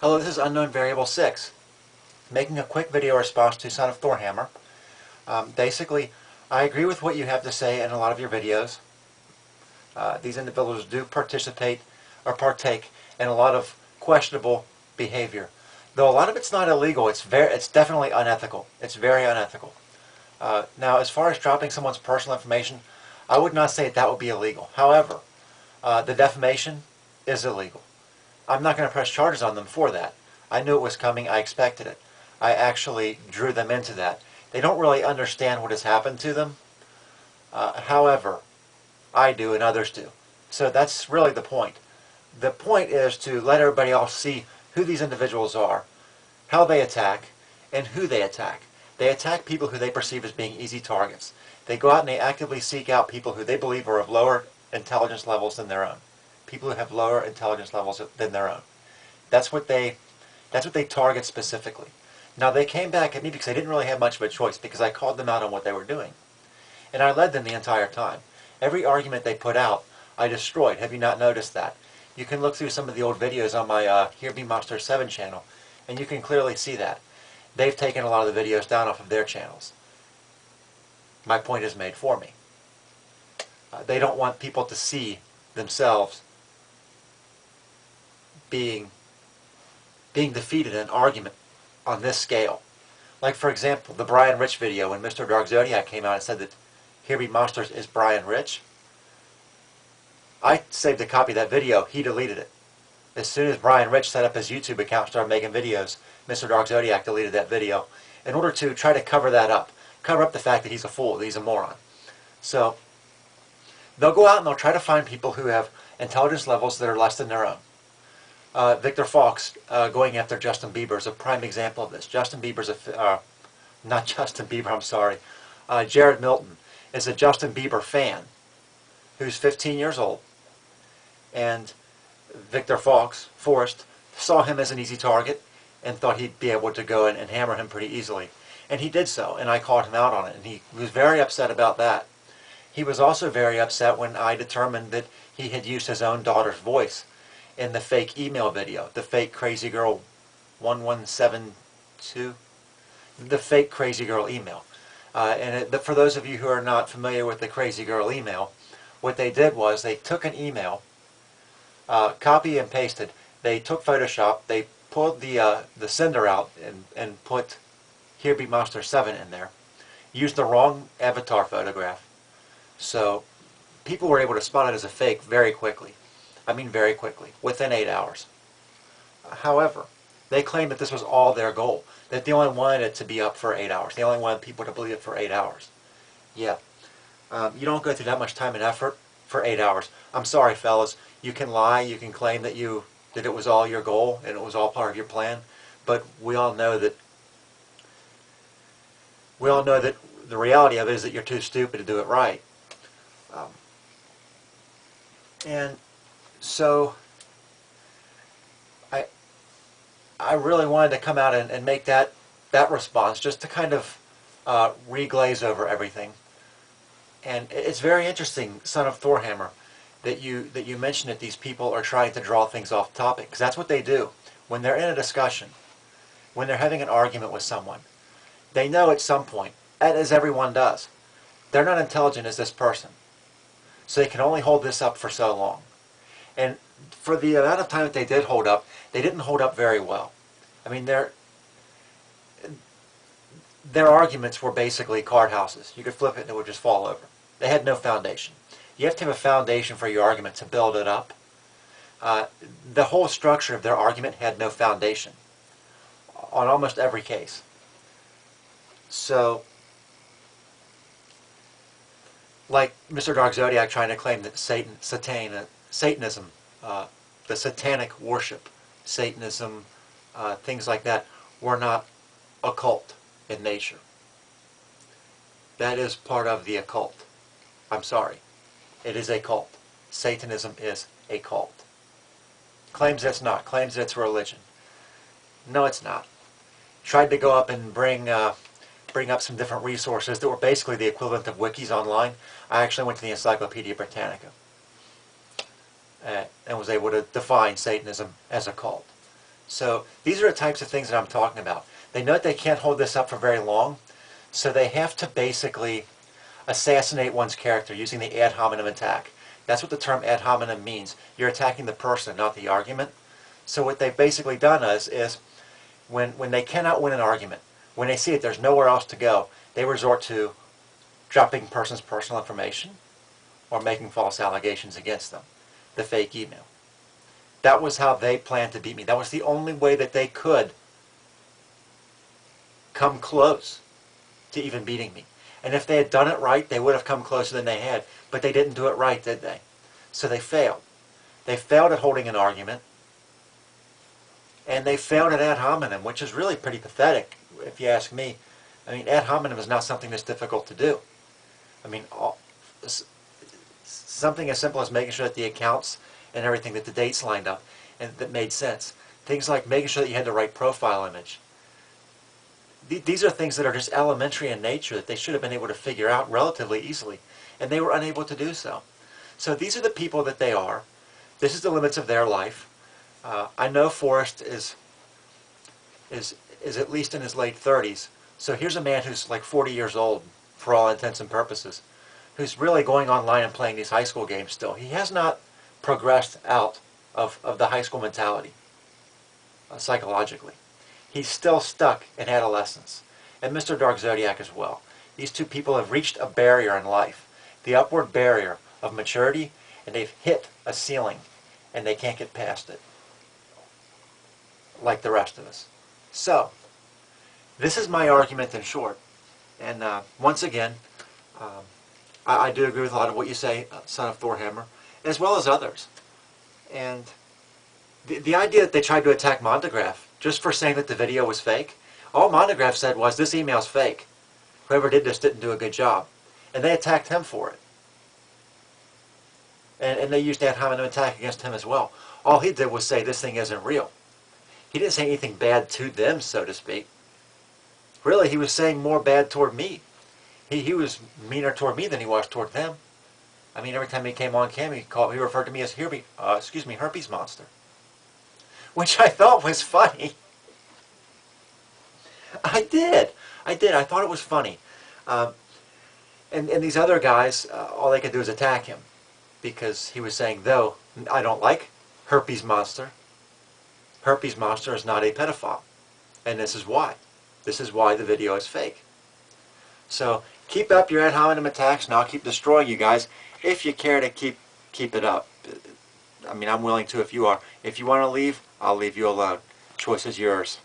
Hello, this is Unknown Variable 6, making a quick video response to Son of Thorhammer. Basically, I agree with what you have to say in a lot of your videos. These individuals do participate or partake in a lot of questionable behavior. Though a lot of it's not illegal, it's definitely unethical. It's very unethical. Now, as far as dropping someone's personal information, I would not say that would be illegal. However, the defamation is illegal. I'm not going to press charges on them for that. I knew it was coming. I expected it. I actually drew them into that. They don't really understand what has happened to them. However, I do and others do. So that's really the point. The point is to let everybody else see who these individuals are, how they attack, and who they attack. They attack people who they perceive as being easy targets. They go out and they actively seek out people who they believe are of lower intelligence levels than their own. People who have lower intelligence levels than their own. That's what they target specifically. Now, they came back at me because I didn't really have much of a choice, because I called them out on what they were doing. And I led them the entire time. Every argument they put out, I destroyed. Have you not noticed that? You can look through some of the old videos on my Here Be Monster 7 channel, and you can clearly see that. They've taken a lot of the videos down off of their channels. My point is made for me. They don't want people to see themselves being defeated in an argument on this scale. Like, for example, the Brian Rich video, when Mr. Dark Zodiac came out and said that Here Be Monsters is Brian Rich. I saved a copy of that video. He deleted it. As soon as Brian Rich set up his YouTube account and started making videos, Mr. Dark Zodiac deleted that video in order to try to cover that up. Cover up the fact that he's a fool, that he's a moron. So, they'll go out and they'll try to find people who have intelligence levels that are less than their own. Victor Fox going after Justin Bieber is a prime example of this. Justin Bieber's not Justin Bieber, I'm sorry. Jared Milton is a Justin Bieber fan who's 15 years old. And Victor Fox, Forrest, saw him as an easy target and thought he'd be able to go and hammer him pretty easily. And he did so, and I called him out on it, and he was very upset about that. He was also very upset when I determined that he had used his own daughter's voice in the fake email video, the fake Crazy Girl 1172, the fake Crazy Girl email. For those of you who are not familiar with the Crazy Girl email, what they did was they took an email, copy and pasted. They took Photoshop, they pulled the sender out and put Here Be Monster 7 in there, used the wrong avatar photograph. So people were able to spot it as a fake very quickly. I mean very quickly, within 8 hours. However, they claimed that this was all their goal, that they only wanted it to be up for 8 hours. They only wanted people to believe it for 8 hours. Yeah, you don't go through that much time and effort for 8 hours. I'm sorry, fellas. You can lie, you can claim that it was all your goal and it was all part of your plan, but we all know that the reality of it is that you're too stupid to do it right. And so I really wanted to come out and make that response, just to kind of reglaze over everything. And it's very interesting, Son of Thorhammer, that you mention that these people are trying to draw things off topic, because that's what they do. When they're in a discussion, when they're having an argument with someone, they know at some point, as everyone does, they're not intelligent as this person. So they can only hold this up for so long. And for the amount of time that they did hold up, they didn't hold up very well. I mean, their arguments were basically card houses. You could flip it and it would just fall over. They had no foundation. You have to have a foundation for your argument to build it up. The whole structure of their argument had no foundation on almost every case. So, like Mr. Dark Zodiac trying to claim that Satanism, the satanic worship, Satanism, things like that, were not occult in nature. That is part of the occult. I'm sorry. It is a cult. Satanism is a cult. Claims it's not. Claims it's religion. No, it's not. Tried to go up and bring up some different resources that were basically the equivalent of wikis online. I actually went to the Encyclopedia Britannica and was able to define Satanism as a cult. So these are the types of things that I'm talking about. They know that they can't hold this up for very long, so they have to basically assassinate one's character using the ad hominem attack. That's what the term ad hominem means. You're attacking the person, not the argument. So what they've basically done is when they cannot win an argument, when they see that there's nowhere else to go, they resort to dropping a person's personal information or making false allegations against them, the fake email. That was how they planned to beat me. That was the only way that they could come close to even beating me. And if they had done it right, they would have come closer than they had. But they didn't do it right, did they? So they failed. They failed at holding an argument. And they failed at ad hominem, which is really pretty pathetic, if you ask me. I mean, ad hominem is not something that's difficult to do. I mean, something as simple as making sure that the accounts and everything, that the dates lined up and that made sense. Things like making sure that you had the right profile image. These are things that are just elementary in nature that they should have been able to figure out relatively easily, and they were unable to do so. So these are the people that they are. This is the limits of their life. I know Forrest is at least in his late 30s. So here's a man who's like 40 years old, for all intents and purposes, who's really going online and playing these high school games still. He has not progressed out of the high school mentality psychologically. He's still stuck in adolescence. And Mr. Dark Zodiac as well. These two people have reached a barrier in life, the upward barrier of maturity, and they've hit a ceiling, and they can't get past it, like the rest of us. So, this is my argument in short. And once again, I do agree with a lot of what you say, Son of Thorhammer, as well as others. And the idea that they tried to attack Montegraph just for saying that the video was fake, all Montegraph said was, this email's fake. Whoever did this didn't do a good job. And they attacked him for it. And they used ad hominem attack against him as well. All he did was say, this thing isn't real. He didn't say anything bad to them, so to speak. Really, he was saying more bad toward me. He was meaner toward me than he was toward them. I mean, every time he came on cam, he referred to me as herpes monster. Which I thought was funny. I did. I thought it was funny. And these other guys, all they could do is attack him. Because he was saying, though, I don't like herpes monster. Herpes monster is not a pedophile. And this is why. This is why the video is fake. So, keep up your ad hominem attacks, and I'll keep destroying you guys if you care to keep it up. I mean, I'm willing to if you are. If you want to leave, I'll leave you alone. Choice is yours.